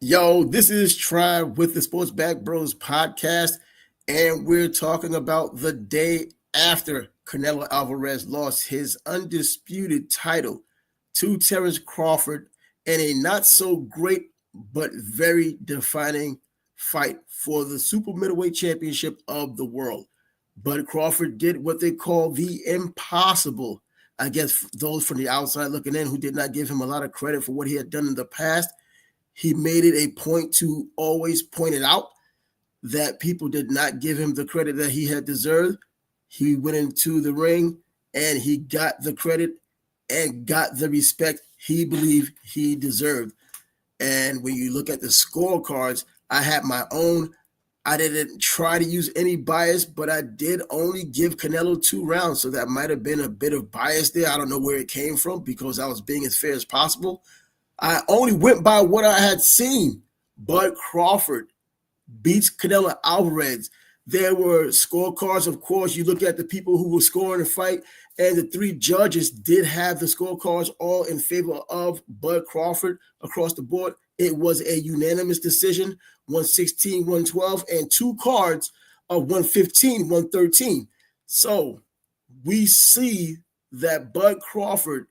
Yo, this is Tribe with the Sports Back Bros podcast, and we're talking about the day after Canelo Alvarez lost his undisputed title to Terence Crawford in a not so great but very defining fight for the super middleweight championship of the world. But Crawford did what they call the impossible. I guess those from the outside looking in who did not give him a lot of credit for what he had done in the past. He made it a point to always point it out that people did not give him the credit that he had deserved. He went into the ring and he got the credit and got the respect he believed he deserved. And when you look at the scorecards, I had my own. I didn't try to use any bias, but I did only give Canelo 2 rounds. So that might have been a bit of bias there. I don't know where it came from because I was being as fair as possible. I only went by what I had seen. Bud Crawford beats Canelo Alvarez. There were scorecards, of course. You look at the people who were scoring the fight, and the three judges did have the scorecards all in favor of Bud Crawford across the board. It was a unanimous decision, 116, 112, and two cards of 115, 113. So we see that Bud Crawford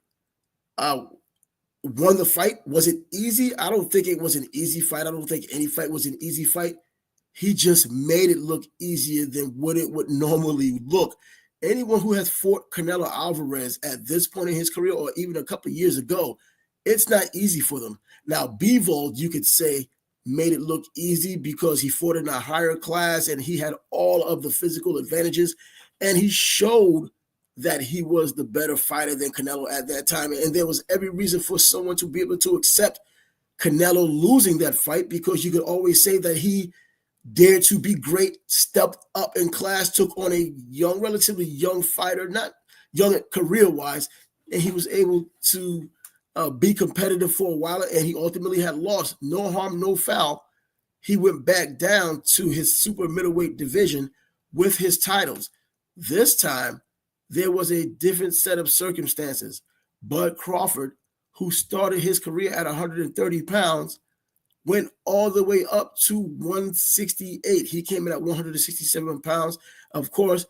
won the fight. Was it easy? I don't think it was an easy fight. I don't think any fight was an easy fight. He just made it look easier than what it would normally look. Anyone who has fought Canelo Alvarez at this point in his career or even a couple of years ago, it's not easy for them. Now, Bivol, you could say, made it look easy because he fought in a higher class and he had all of the physical advantages, and he showed that he was the better fighter than Canelo at that time. And there was every reason for someone to be able to accept Canelo losing that fight because you could always say that he dared to be great, stepped up in class, took on a young, relatively young fighter, not young career-wise, and he was able to be competitive for a while, and he ultimately had lost. No harm, no foul. He went back down to his super middleweight division with his titles. This time, there was a different set of circumstances. Bud Crawford, who started his career at 130 pounds, went all the way up to 168. He came in at 167 pounds. Of course,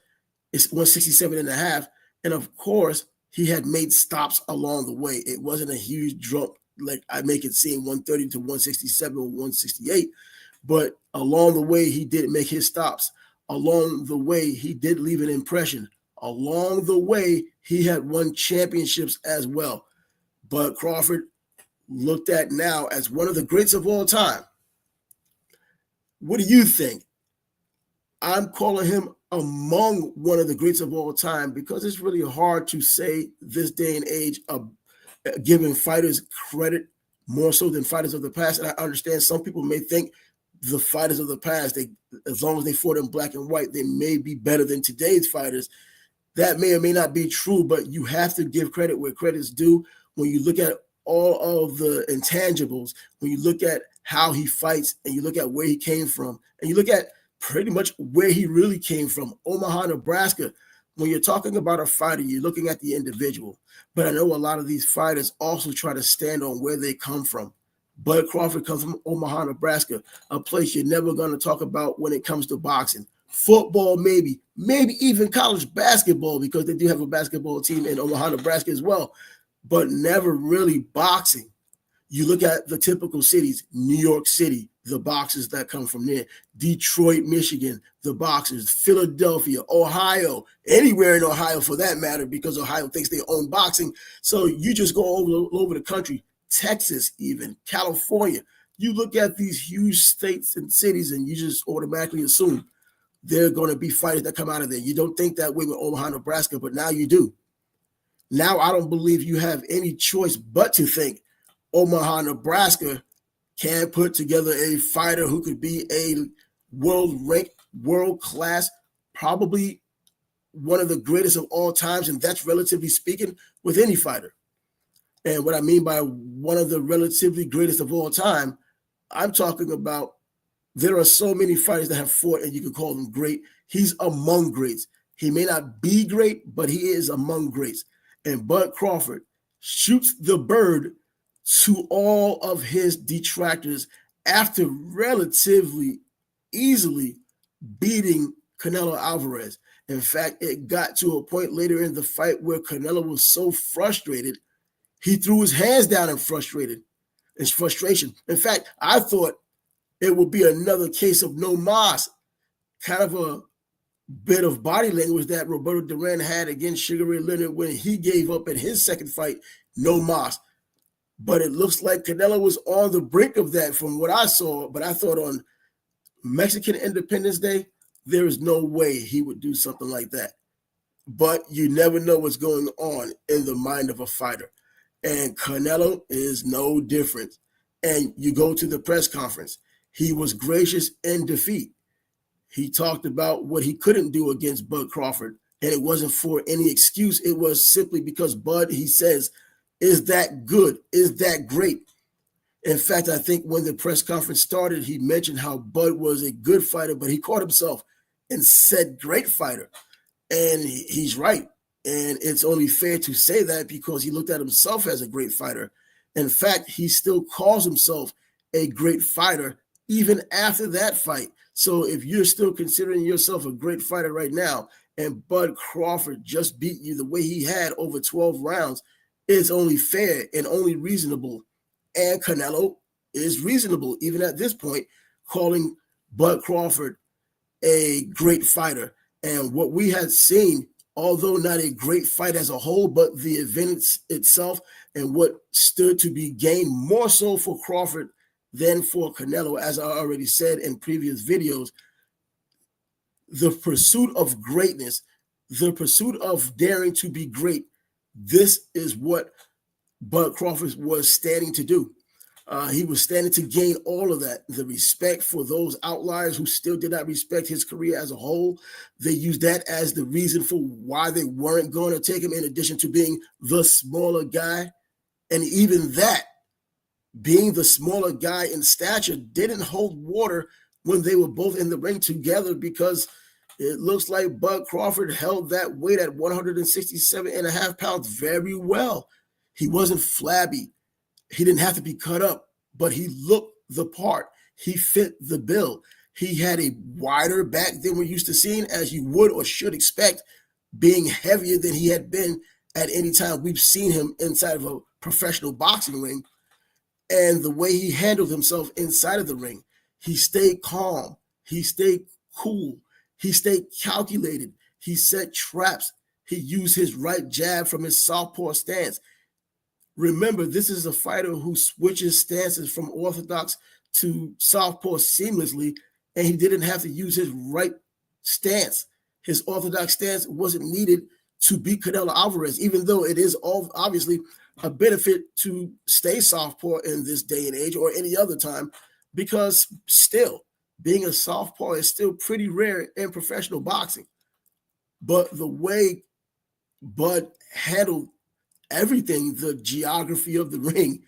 it's 167 and a half. And of course, he had made stops along the way. It wasn't a huge jump like I make it seem, 130 to 167 or 168. But along the way, he did make his stops. Along the way, he did leave an impression. Along the way, he had won championships as well. Bud Crawford, looked at now as one of the greats of all time. What do you think? I'm calling him among one of the greats of all time because it's really hard to say this day and age of giving fighters credit more so than fighters of the past. And I understand some people may think the fighters of the past, as long as they fought in black and white, they may be better than today's fighters. That may or may not be true, but you have to give credit where credit's due. When you look at all of the intangibles, when you look at how he fights and you look at where he came from and you look at pretty much where he really came from, Omaha, Nebraska, when you're talking about a fighter, you're looking at the individual. But I know a lot of these fighters also try to stand on where they come from. Bud Crawford comes from Omaha, Nebraska, a place you're never going to talk about when it comes to boxing. Football, maybe even college basketball, because they do have a basketball team in Omaha, Nebraska as well, but never really boxing. You look at the typical cities, New York City, the boxers that come from there, Detroit, Michigan, the boxers, Philadelphia, Ohio, anywhere in Ohio for that matter, because Ohio thinks they own boxing. So you just go all over the country, Texas even, California. You look at these huge states and cities and you just automatically assume they're going to be fighters that come out of there. You don't think that way with Omaha, Nebraska, but now you do. Now I don't believe you have any choice but to think Omaha, Nebraska can put together a fighter who could be a world-ranked, world-class, probably one of the greatest of all times, and that's relatively speaking with any fighter. And what I mean by one of the relatively greatest of all time, I'm talking about there are so many fighters that have fought and you could call them great. He's among greats. He may not be great, but he is among greats. And Bud Crawford shoots the bird to all of his detractors after relatively easily beating Canelo Alvarez. In fact, it got to a point later in the fight where Canelo was so frustrated, he threw his hands down in frustration. In fact, I thought it would be another case of no mas, kind of a bit of body language that Roberto Duran had against Sugar Ray Leonard when he gave up in his second fight, no mas. But it looks like Canelo was on the brink of that from what I saw. But I thought on Mexican Independence Day, there is no way he would do something like that. But you never know what's going on in the mind of a fighter. And Canelo is no different. And you go to the press conference. He was gracious in defeat. He talked about what he couldn't do against Bud Crawford. And it wasn't for any excuse. It was simply because Bud, he says, is that good? Is that great? In fact, I think when the press conference started, he mentioned how Bud was a good fighter, but he caught himself and said great fighter. And he's right. And it's only fair to say that because he looked at himself as a great fighter. In fact, he still calls himself a great fighter even after that fight. So if you're still considering yourself a great fighter right now and Bud Crawford just beat you the way he had over 12 rounds, it's only fair and only reasonable. And Canelo is reasonable, even at this point, calling Bud Crawford a great fighter. And what we had seen, although not a great fight as a whole, but the event itself and what stood to be gained more so for Crawford than for Canelo, as I already said in previous videos, the pursuit of greatness, the pursuit of daring to be great, this is what Bud Crawford was standing to do. He was standing to gain all of that, the respect for those outliers who still did not respect his career as a whole. They used that as the reason for why they weren't going to take him, in addition to being the smaller guy. And even that, being the smaller guy in stature, didn't hold water when they were both in the ring together, because it looks like Bud Crawford held that weight at 167.5 pounds very well. He wasn't flabby. He didn't have to be cut up, but he looked the part. He fit the bill. He had a wider back than we're used to seeing, as you would or should expect, being heavier than he had been at any time we've seen him inside of a professional boxing ring. And the way he handled himself inside of the ring, he stayed calm. He stayed cool. He stayed calculated. He set traps. He used his right jab from his southpaw stance. Remember, this is a fighter who switches stances from orthodox to southpaw seamlessly, and he didn't have to use his right stance. His orthodox stance wasn't needed to beat Canelo Alvarez, even though it is obviously a benefit to stay southpaw in this day and age or any other time, because still, being a southpaw is still pretty rare in professional boxing. But the way Bud handled everything, the geography of the ring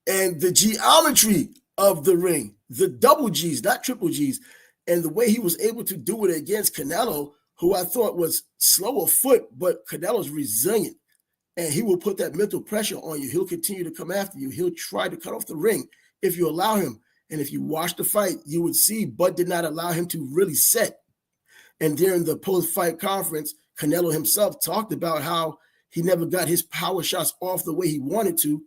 and the geometry of the ring, the double G's, not triple G's, and the way he was able to do it against Canelo, who I thought was slow of foot, but Canelo's resilient, and he will put that mental pressure on you. He'll continue to come after you. He'll try to cut off the ring if you allow him. And if you watch the fight, you would see Bud did not allow him to really set. And during the post-fight conference, Canelo himself talked about how he never got his power shots off the way he wanted to.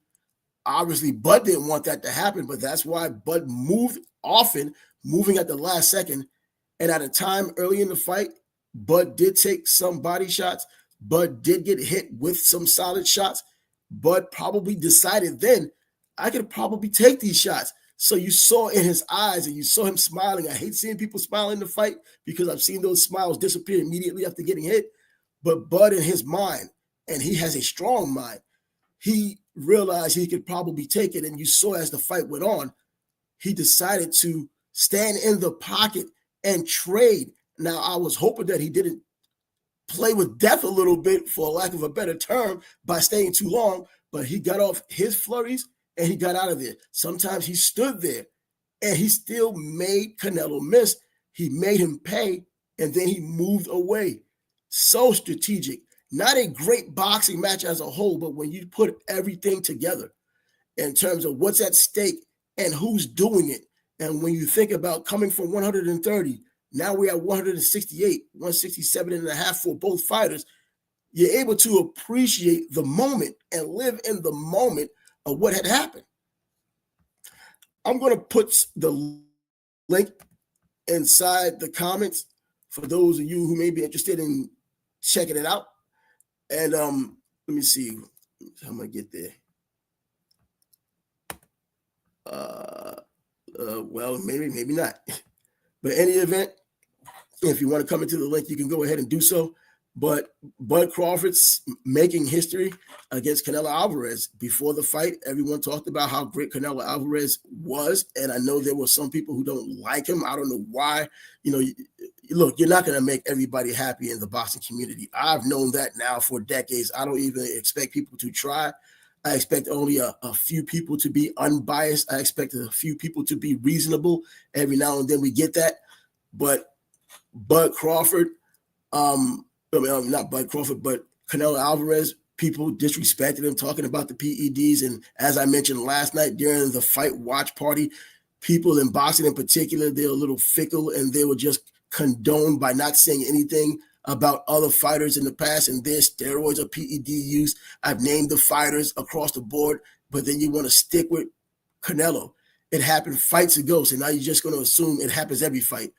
Obviously, Bud didn't want that to happen, but that's why Bud moved often, moving at the last second. And at a time early in the fight, Bud did take some body shots. Bud did get hit with some solid shots. Bud probably decided then, I could probably take these shots. So you saw in his eyes and you saw him smiling. I hate seeing people smile in the fight because I've seen those smiles disappear immediately after getting hit. But Bud, in his mind, and he has a strong mind, he realized he could probably take it. And you saw as the fight went on, he decided to stand in the pocket and trade. Now, I was hoping that he didn't play with death a little bit, for lack of a better term, by staying too long, but he got off his flurries and he got out of there. Sometimes he stood there and he still made Canelo miss. He made him pay, and then he moved away. So strategic. Not a great boxing match as a whole, but when you put everything together in terms of what's at stake and who's doing it. And when you think about coming from 130, now we're at 168, 167 and a half for both fighters, you're able to appreciate the moment and live in the moment of what had happened. I'm going to put the link inside the comments for those of you who may be interested in checking it out. And let me see how I'm going to get there. Well, maybe not. But in any event, if you want to come into the link, you can go ahead and do so. But Bud Crawford's making history against Canelo Alvarez. Before the fight, everyone talked about how great Canelo Alvarez was. And I know there were some people who don't like him. I don't know why. Look, you're not going to make everybody happy in the boxing community. I've known that now for decades. I don't even expect people to try. I expect only a few people to be unbiased. I expect a few people to be reasonable. Every now and then we get that. But Bud Crawford, not Bud Crawford, but Canelo Alvarez, people disrespected him, talking about the PEDs. And as I mentioned last night during the fight watch party, people in boxing in particular, they're a little fickle and they were just condoned by not saying anything about other fighters in the past and their steroids or PED use. I've named the fighters across the board, but then you want to stick with Canelo. It happened fights ago, so now you're just going to assume it happens every fight.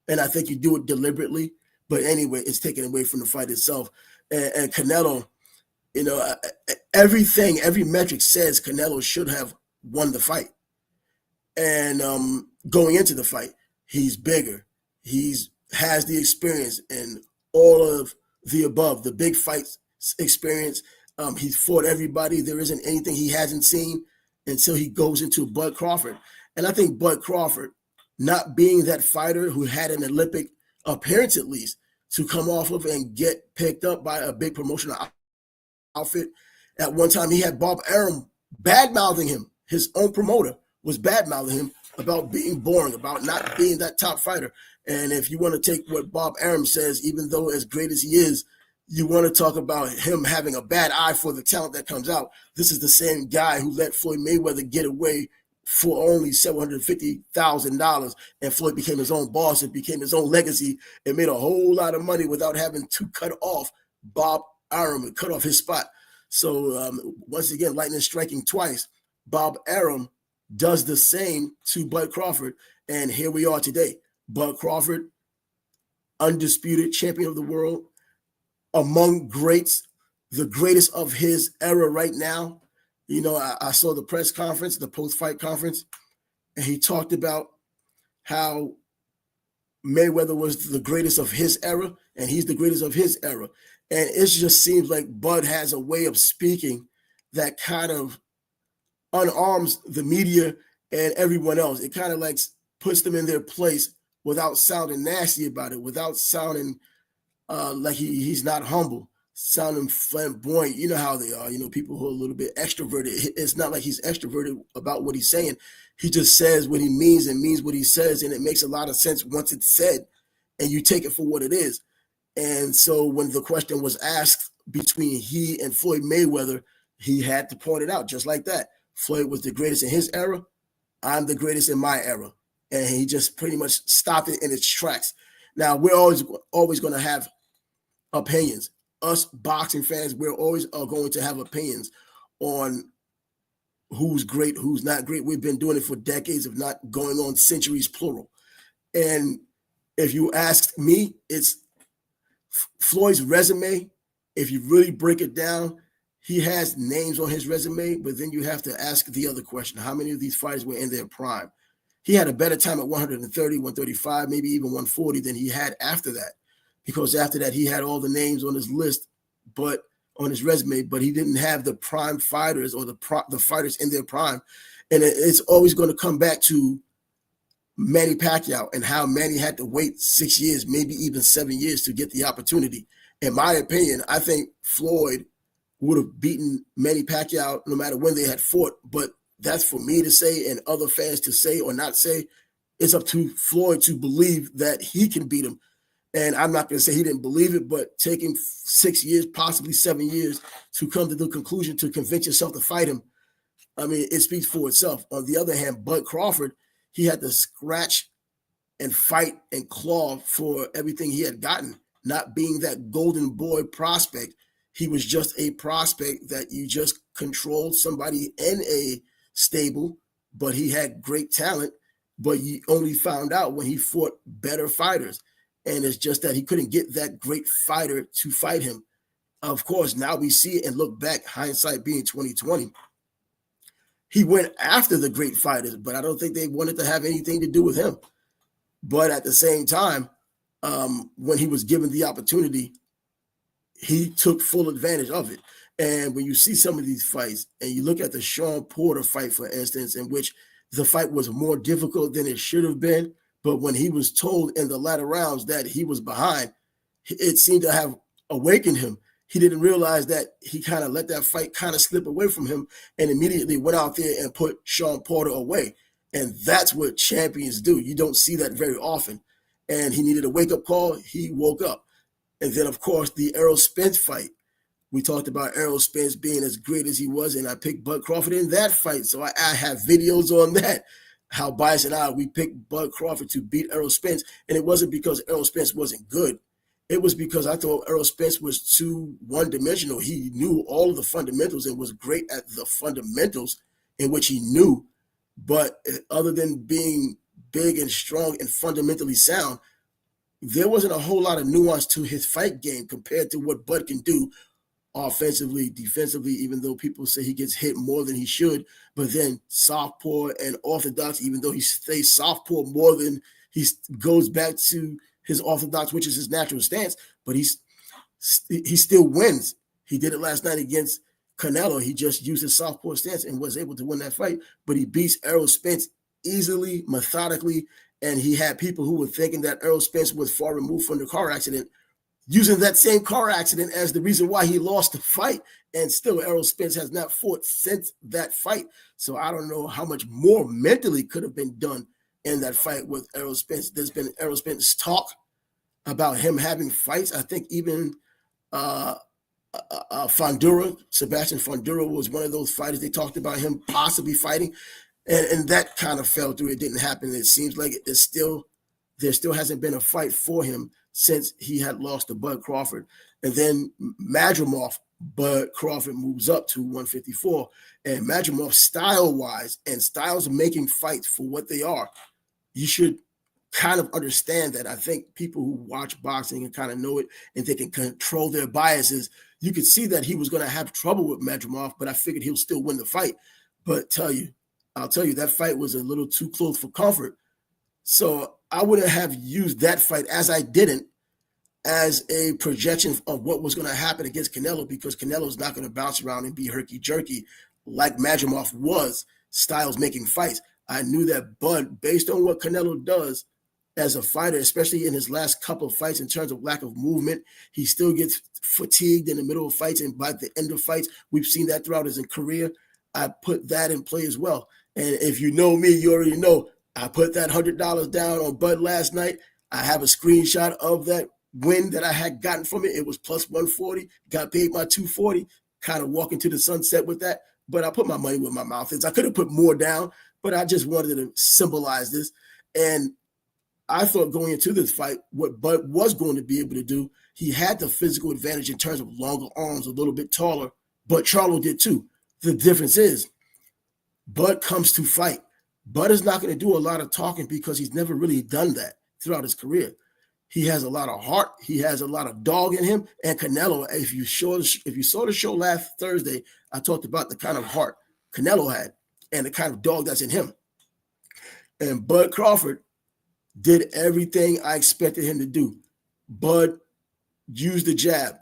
And I think you do it deliberately. But anyway, it's taken away from the fight itself. And Canelo, every metric says Canelo should have won the fight. And going into the fight, he's bigger. Has the experience and all of the above, the big fights experience. He's fought everybody. There isn't anything he hasn't seen until he goes into Bud Crawford. And I think Bud Crawford, not being that fighter who had an Olympic appearance at least, to come off of and get picked up by a big promotional outfit. At one time, he had Bob Arum bad-mouthing him. His own promoter was bad-mouthing him about being boring, about not being that top fighter. And if you want to take what Bob Arum says, even though as great as he is, you want to talk about him having a bad eye for the talent that comes out. This is the same guy who let Floyd Mayweather get away for only $750,000, and Floyd became his own boss and became his own legacy and made a whole lot of money without having to cut off Bob Arum and cut off his spot. So once again, lightning striking twice. Bob Arum does the same to Bud Crawford, and here we are today. Bud Crawford, undisputed champion of the world, among greats, the greatest of his era right now. I saw the press conference, the post-fight conference, and he talked about how Mayweather was the greatest of his era, and he's the greatest of his era. And it just seems like Bud has a way of speaking that kind of unarms the media and everyone else. It kind of like puts them in their place without sounding nasty about it, without sounding like he's not humble, sounding flamboyant. You know how they are, people who are a little bit extroverted. It's not like he's extroverted about what he's saying. He just says what he means and means what he says, and it makes a lot of sense once it's said, and you take it for what it is. And so when the question was asked between he and Floyd Mayweather, he had to point it out just like that. Floyd was the greatest in his era. I'm the greatest in my era. And he just pretty much stopped it in its tracks. Now, we're always going to have opinions. Us boxing fans, we're always going to have opinions on who's great, who's not great. We've been doing it for decades, if not going on centuries, plural. And if you ask me, it's Floyd's resume. If you really break it down, he has names on his resume, but then you have to ask the other question. How many of these fighters were in their prime? He had a better time at 130, 135, maybe even 140 than he had after that, because after that he had all the names on his list, but on his resume, but he didn't have the prime fighters or the fighters in their prime. And it's always going to come back to Manny Pacquiao and how Manny had to wait 6 years, maybe even 7 years to get the opportunity. In my opinion, I think Floyd would have beaten Manny Pacquiao no matter when they had fought, but that's for me to say and other fans to say or not say. It's up to Floyd to believe that he can beat him. And I'm not going to say he didn't believe it, but taking 6 years, possibly 7 years to come to the conclusion to convince yourself to fight him, I mean, it speaks for itself. On the other hand, Bud Crawford, he had to scratch and fight and claw for everything he had gotten. Not being that golden boy prospect, he was just a prospect that you just controlled somebody in a stable, but he had great talent. But you only found out when he fought better fighters. And it's just that he couldn't get that great fighter to fight him. Of course, now we see it and look back, hindsight being 2020. He went after the great fighters, but I don't think they wanted to have anything to do with him. But at the same time, when he was given the opportunity, he took full advantage of it. And when you see some of these fights, and you look at the Sean Porter fight, for instance, in which the fight was more difficult than it should have been, but when he was told in the latter rounds that he was behind, it seemed to have awakened him. He didn't realize that he kind of let that fight kind of slip away from him and immediately went out there and put Sean Porter away. And that's what champions do. You don't see that very often. And he needed a wake-up call. He woke up. And then, of course, the Errol Spence fight. We talked about Errol Spence being as great as he was, and I picked Bud Crawford in that fight. So I have videos on that, how Bias and we picked Bud Crawford to beat Errol Spence. And it wasn't because Errol Spence wasn't good. It was because I thought Errol Spence was too one-dimensional. He knew all of the fundamentals and was great at the fundamentals in which he knew. But other than being big and strong and fundamentally sound, there wasn't a whole lot of nuance to his fight game compared to what Bud can do offensively, defensively, even though people say he gets hit more than he should. But then southpaw and orthodox, even though he stays southpaw more than he goes back to his orthodox, which is his natural stance, but he still wins. He did it last night against Canelo. He just used his southpaw stance and was able to win that fight, but he beats Errol Spence easily, methodically, and he had people who were thinking that Errol Spence was far removed from the car accident, using that same car accident as the reason why he lost the fight, and still Errol Spence has not fought since that fight. So I don't know how much more mentally could have been done in that fight with Errol Spence. There's been Errol Spence talk about him having fights. I think even Sebastian Fundura was one of those fighters. They talked about him possibly fighting, and that kind of fell through. It didn't happen. It seems like there still hasn't been a fight for him since he had lost to Bud Crawford. And then Madrimov, Bud Crawford moves up to 154. And Madrimov, style-wise, and styles of making fights for what they are, you should kind of understand that. I think people who watch boxing and kind of know it and they can control their biases, you could see that he was going to have trouble with Madrimov, but I figured he'll still win the fight. But I'll tell you, that fight was a little too close for comfort. So I wouldn't have used that fight, as I didn't, as a projection of what was going to happen against Canelo, because Canelo's not going to bounce around and be herky-jerky like Madrimov was, styles making fights. I knew that Bud, based on what Canelo does as a fighter, especially in his last couple of fights in terms of lack of movement, he still gets fatigued in the middle of fights, and by the end of fights, we've seen that throughout his career. I put that in play as well. And if you know me, you already know I put that $100 down on Bud last night. I have a screenshot of that win that I had gotten from it. It was plus 140, got paid my 240, kind of walking to the sunset with that. But I put my money where my mouth is. I could have put more down, but I just wanted to symbolize this. And I thought going into this fight, what Bud was going to be able to do, he had the physical advantage in terms of longer arms, a little bit taller, but Charlo did too. The difference is Bud comes to fight. Bud is not going to do a lot of talking because he's never really done that throughout his career. He has a lot of heart. He has a lot of dog in him. And Canelo, if you saw the show last Thursday, I talked about the kind of heart Canelo had and the kind of dog that's in him. And Bud Crawford did everything I expected him to do. Bud used the jab.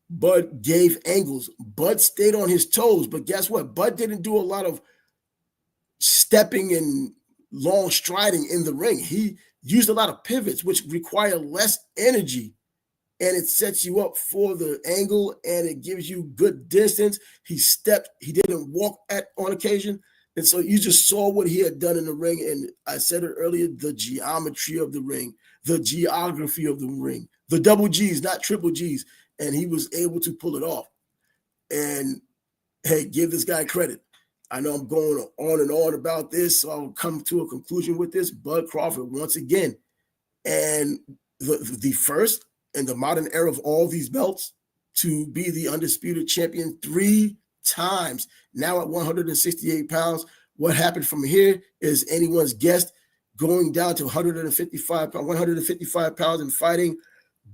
Bud gave angles. Bud stayed on his toes. But guess what? Bud didn't do a lot of stepping and long striding in the ring. He used a lot of pivots, which require less energy, and it sets you up for the angle, and it gives you good distance. He stepped. He didn't walk on occasion. And so you just saw what he had done in the ring. And I said it earlier, the geometry of the ring, the geography of the ring, the double G's, not triple G's. And he was able to pull it off. And hey, give this guy credit. I know I'm going on and on about this, so I'll come to a conclusion with this. Bud Crawford, once again, and the first in the modern era of all these belts to be the undisputed champion 3 times. Now at 168 pounds, what happened from here is anyone's guess. Going down to 155 pounds and fighting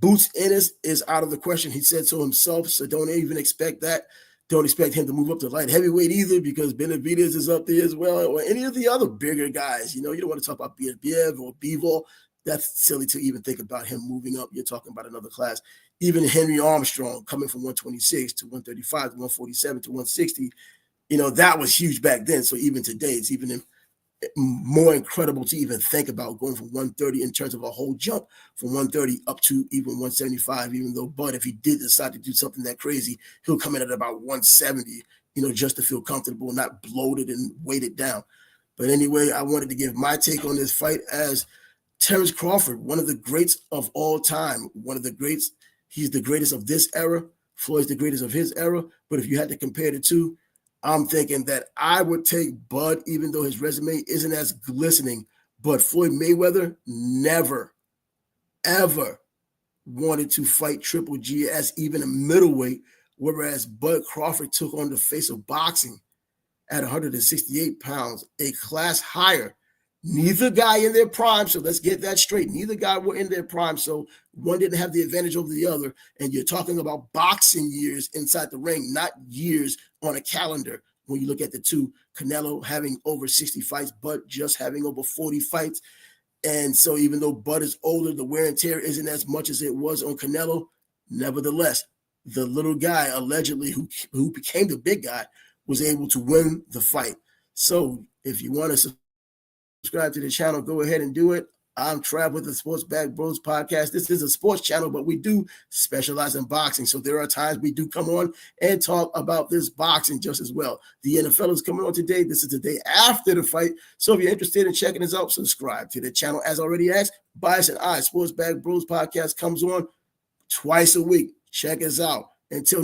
Boots Ennis is out of the question. He said so himself, so don't even expect that. Don't expect him to move up to light heavyweight either, because Benavidez is up there as well, or any of the other bigger guys. You don't want to talk about Biev or Bivol. That's silly to even think about him moving up. You're talking about another class. Even Henry Armstrong coming from 126 to 135 to 147 to 160, that was huge back then. So even today, it's even more incredible to even think about going from 130 in terms of a whole jump from 130 up to even 175, even though Bud, if he did decide to do something that crazy, he'll come in at about 170, just to feel comfortable, not bloated and weighted down. But anyway, I wanted to give my take on this fight as Terence Crawford, one of the greats of all time, one of the greats. He's the greatest of this era. Floyd's the greatest of his era. But if you had to compare the two, I'm thinking that I would take Bud, even though his resume isn't as glistening. But Floyd Mayweather never, ever wanted to fight Triple G as even a middleweight, whereas Bud Crawford took on the face of boxing at 168 pounds, a class higher. Neither guy in their prime, so let's get that straight. Neither guy were in their prime, so one didn't have the advantage over the other. And you're talking about boxing years inside the ring, not years on a calendar. When you look at the two, Canelo having over 60 fights, Bud just having over 40 fights. And so even though Bud is older, the wear and tear isn't as much as it was on Canelo. Nevertheless, the little guy, allegedly, who became the big guy, was able to win the fight. So if you want to subscribe to the channel, go ahead and do it. I'm Trav with the Sports Bag Bros podcast. This is a sports channel, but we do specialize in boxing. So there are times we do come on and talk about this boxing just as well. The NFL is coming on today. This is the day after the fight. So if you're interested in checking this out, subscribe to the channel. As already asked, Bias and I, Sports Bag Bros podcast comes on twice a week. Check us out. Until